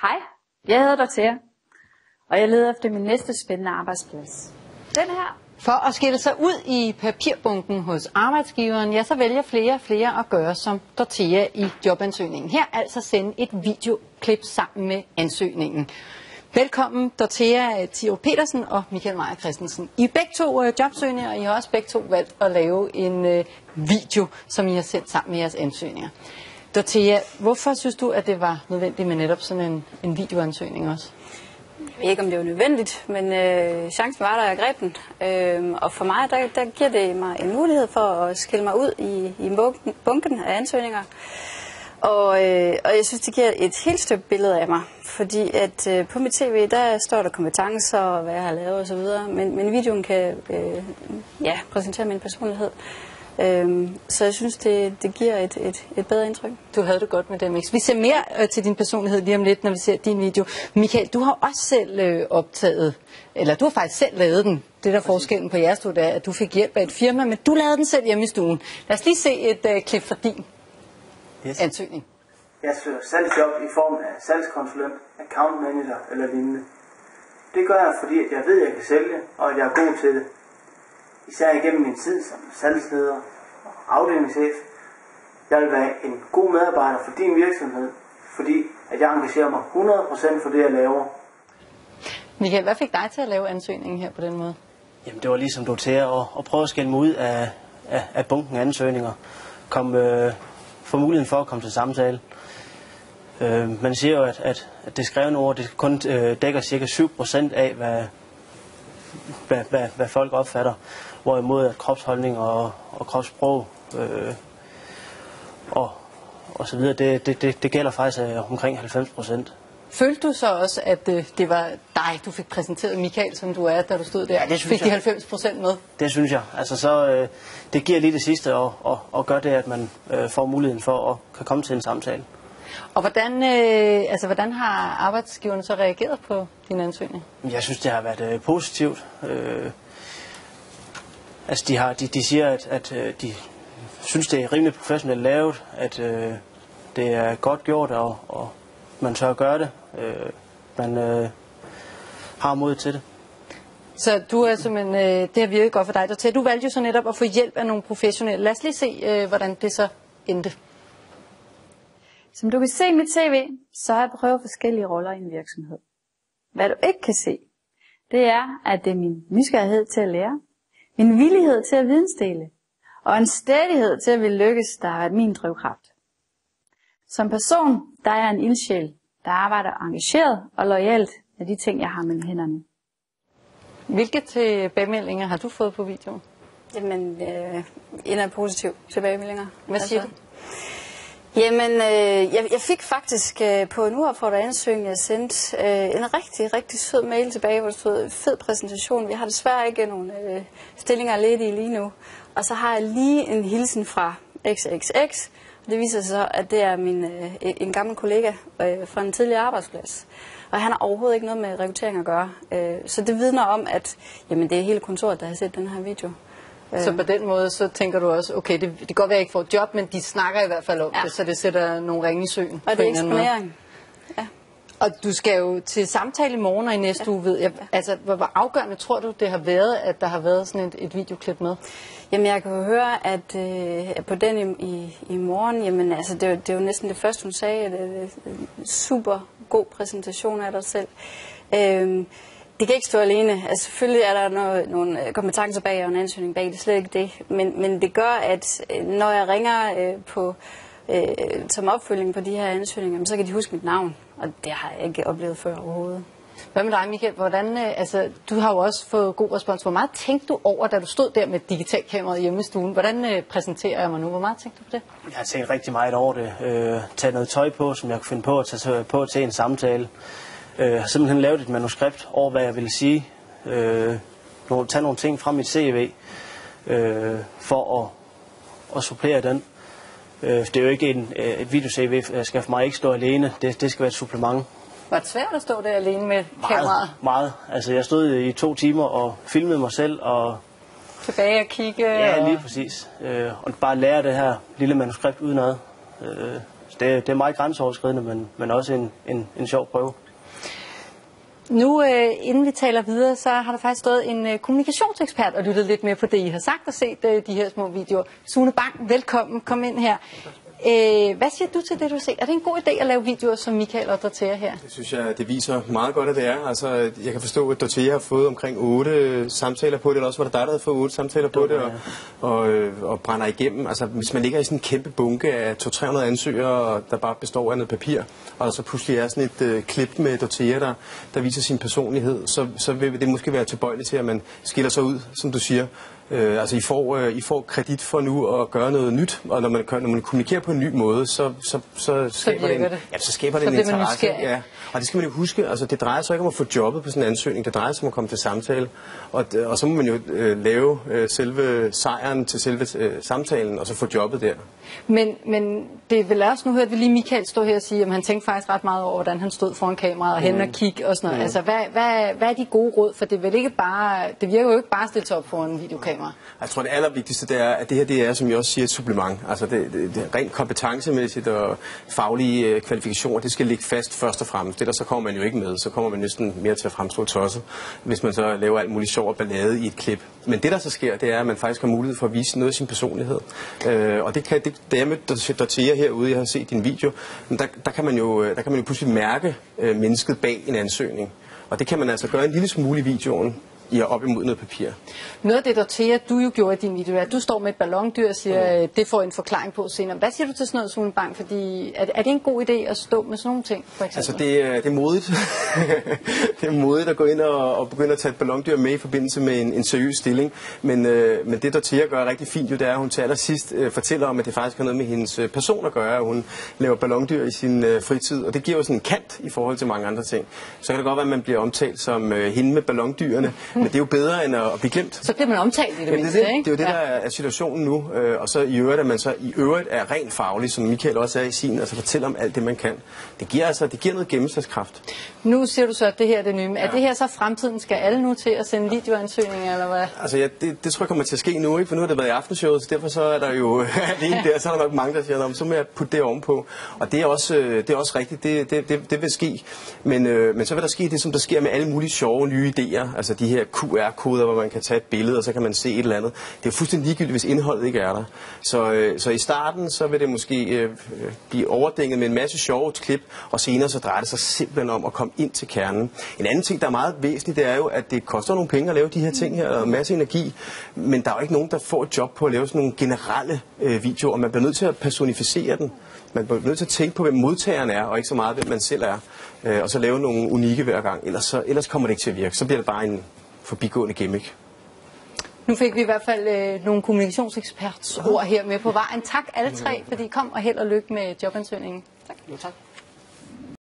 Hej, jeg hedder Dorthea, og jeg leder efter min næste spændende arbejdsplads. Den her. For at skille sig ud i papirbunken hos arbejdsgiveren, ja, så vælger flere og flere at gøre som Dorthea i jobansøgningen. Her altså sende et videoklip sammen med ansøgningen. Velkommen Dorthea Thiro Petersen og Michael Meyer Christensen. I er begge to jobsøgninger, og I har også begge to valgt at lave en video, som I har sendt sammen med jeres ansøgninger. Dorthea, hvorfor synes du, at det var nødvendigt med netop sådan en videoansøgning også? Jeg ved ikke, om det var nødvendigt, men chancen var der, jeg greb den. Og for mig, der giver det mig en mulighed for at skille mig ud i bunken af ansøgninger. Og jeg synes, det giver et helt stykke billede af mig. Fordi at på mit tv, der står der kompetencer og hvad jeg har lavet osv. Men videoen kan præsentere min personlighed. Så jeg synes, det giver et bedre indtryk. Du havde det godt med det, Mix. Vi ser mere til din personlighed lige om lidt, når vi ser din video. Michael, du har også selv optaget, eller du har faktisk selv lavet den. Det der forskellen på jeres to, er, at du fik hjælp af et firma, men du lavede den selv hjemme i stuen. Lad os lige se et klip fra din ansøgning. Jeg søger salgsjob i form af salgskonsulent, account manager eller lignende. Det gør jeg, fordi jeg ved, at jeg kan sælge, og at jeg er god til det. Især igennem min tid som salgsleder og afdelingschef. Jeg vil være en god medarbejder for din virksomhed, fordi at jeg engagerer mig 100% for det, jeg laver. Michael, hvad fik dig til at lave ansøgningen her på den måde? Jamen, det var ligesom Dorthea at prøve at skille mig ud af bunken af ansøgninger. Få muligheden for at komme til samtale. Man siger jo, at det skrevne ord det kun dækker cirka 7% af, hvad folk opfatter. Hvorimod at kropsholdning og kropssprog og så videre, det gælder faktisk omkring 90%. Følte du så også, at det var dig, du fik præsenteret, Michael, som du er, da du stod der? Ja, det synes jeg. Fik de 90% med? Det synes jeg. Altså så, det giver lige det sidste og gør det, at man får muligheden for at kan komme til en samtale. Og hvordan har arbejdsgiverne så reageret på din ansøgning? Jeg synes, det har været positivt. Altså de siger, at de synes, det er rimelig professionelt lavet, at det er godt gjort, og man tør at gøre det. Man har mod til det. Så du er simpelthen, det har virket godt for dig. Dorthea, du valgte jo så netop at få hjælp af nogle professionelle. Lad os lige se, hvordan det så endte. Som du kan se i mit tv, så har jeg prøvet forskellige roller i en virksomhed. Hvad du ikke kan se, det er, at det er min nysgerrighed til at lære, min villighed til at vidensdele, og en stædighed til at ville lykkes, der har været min drivkraft. Som person, der er jeg en ildsjæl, der arbejder engageret og loyalt med de ting, jeg har mellem hænderne. Hvilke tilbagemeldinger har du fået på videoen? Jamen, en af positive tilbagemeldinger. Hvad siger du? Jamen, jeg fik faktisk på en uopfordret ansøgning, jeg sendte en rigtig sød mail tilbage, hvor der stod fed præsentation. Vi har desværre ikke nogen stillinger ledige lige nu. Og så har jeg lige en hilsen fra XXX. Det viser sig så, at det er en gammel kollega fra en tidligere arbejdsplads. Og han har overhovedet ikke noget med rekruttering at gøre. Så det vidner om, at jamen, det er hele kontoret, der har set den her video. Så på den måde, så tænker du også, okay, det kan godt være, at jeg ikke får et job, men de snakker i hvert fald om det, så det sætter nogle ringe i søen. Og det er eksponering. Ja. Og du skal jo til samtale i morgen og i næste uge, ved jeg. Altså, hvor afgørende tror du, det har været, at der har været sådan et videoklip med? Jamen, jeg kan jo høre, at på den i morgen, jamen, altså, det er jo næsten det første, hun sagde, at det er en super god præsentation af dig selv. Det kan ikke stå alene. Altså, selvfølgelig er der nogle kompetencer bag og en ansøgning bag, det er slet ikke det. Men det gør, at når jeg ringer som opfølging på de her ansøgninger, så kan de huske mit navn. Og det har jeg ikke oplevet før overhovedet. Hvad med dig, Michael? Du har jo også fået god respons. Hvor meget tænkte du over, da du stod der med digitalkameraet hjemme i stuen? Hvordan præsenterer jeg mig nu? Hvor meget tænkte du på det? Jeg har tænkt rigtig meget over det. Tage noget tøj på, som jeg kunne finde på at tage på til en samtale. Jeg har simpelthen lavet et manuskript over, hvad jeg ville sige. Tage nogle ting fra mit CV for at supplere den. Det er jo ikke et video-CV, skal for mig ikke stå alene. Det skal være et supplement. Var det svært at stå der alene med kameraet? Meget. Altså, jeg stod i 2 timer og filmede mig selv. Og tilbage og kigge? Ja, lige præcis. Og bare lære det her lille manuskript udenad. det er meget grænseoverskridende, men også en sjov prøve. Nu, inden vi taler videre, så har der faktisk stået en kommunikationsekspert og lyttet lidt mere på det, I har sagt og set de her små videoer. Sune Bang, velkommen. Kom ind her. Hvad siger du til det, du har set? Er det en god idé at lave videoer som Michael og Dorthea her? Det synes jeg, det viser meget godt, at det er. Altså, jeg kan forstå, at Dorthea har fået omkring 8 samtaler på det, eller også var det dig, der havde fået 8 samtaler på det, og brænder igennem. Altså, hvis man ligger i sådan en kæmpe bunke af 200-300 ansøgere, der bare består af noget papir, og der så pludselig er sådan et klip med Dorthea, der viser sin personlighed, så vil det måske være tilbøjeligt til, at man skiller sig ud, som du siger. Altså I får kredit for nu at gøre noget nyt, og når man kommunikerer på en ny måde, så skaber det en interesse. Ja. Og det skal man jo huske, altså det drejer sig ikke om at få jobbet på sådan en ansøgning, det drejer sig om at komme til samtale, og så må man jo lave selve sejren til selve samtalen, og så få jobbet der. Men det er vel også, nu hørte vi lige Michael stå her og sige, at han tænkte faktisk ret meget over, hvordan han stod foran kameraet og hen og kigge og sådan noget. Altså hvad er de gode råd? For det er vel ikke bare, det virker jo ikke bare at stille sig op foran en videokamera. Jeg tror, det allervigtigste det er, at det her det er, som jeg også siger, et supplement. Altså det rent kompetencemæssigt og faglige kvalifikationer, det skal ligge fast først og fremmest. Det der så kommer man jo ikke med, så kommer man næsten mere til at fremstå tosset, hvis man så laver alt muligt sjov og ballade i et klip. Men det der så sker, det er, at man faktisk har mulighed for at vise noget af sin personlighed. Og det er med Dorthea herude, jeg har set din video, der kan man jo pludselig mærke mennesket bag en ansøgning. Og det kan man altså gøre en lille smule i videoen, op imod noget papir. Noget af det, Dorthea, du jo gjorde i din video, er, at du står med et ballondyr og siger, det får en forklaring på senere. Hvad siger du til sådan noget, Sune Bang? Fordi er det en god idé at stå med sådan nogle ting, for eksempel? Altså, det er modigt. Det er modigt at gå ind og begynde at tage et ballondyr med i forbindelse med en seriøs stilling. Men det, Dorthea gør rigtig fint, jo, det er, at hun til allersidst fortæller om, at det faktisk har noget med hendes person at gøre, at hun laver ballondyr i sin fritid. Og det giver jo sådan en kant i forhold til mange andre ting. Så kan det godt være, at man bliver omtalt som hende med ballondyrene. Men det er jo bedre end at blive glemt. Så bliver man omtalt i det mindste, ikke? Det er jo det, der er situationen nu. Og så i øvrigt, at man så i øvrigt er rent faglig, som Michael også er i sin, altså fortæller om alt det, man kan. Det giver noget gennemslagskraft. Nu siger du så, at det her er det nye. Ja. Er det her så fremtiden? Skal alle nu til at sende videoansøgninger, eller hvad? Altså, ja, det tror jeg kommer til at ske nu, ikke? For nu har det været i aftenshowet, så derfor så er der jo alene der, så er der nok mange, der siger, så må jeg putte det ovenpå. Og det er også rigtigt, det vil ske. Men så vil der ske det, som der sker med alle mulige sjove nye idéer, altså de her QR-koder, hvor man kan tage et billede, og så kan man se et eller andet. Det er jo fuldstændig ligegyldigt, hvis indholdet ikke er der. Så i starten, så vil det måske blive overdænget med en masse sjove klip, og senere så drejer det sig simpelthen om at komme ind til kernen. En anden ting, der er meget væsentligt, det er jo, at det koster nogle penge at lave de her ting her, og en masse energi, men der er jo ikke nogen, der får et job på at lave sådan nogle generelle videoer. Man bliver nødt til at personificere den. Man bliver nødt til at tænke på, hvem modtageren er, og ikke så meget, hvem man selv er. Og så lave nogle unikke hver gang. Ellers kommer det ikke til at virke. Så bliver det bare en forbigående gimmick. Nu fik vi i hvert fald nogle kommunikationseksperts ord her med på vejen. Tak alle tre, fordi I kom, og held og lykke med jobansøgningen. Tak. Jo, tak.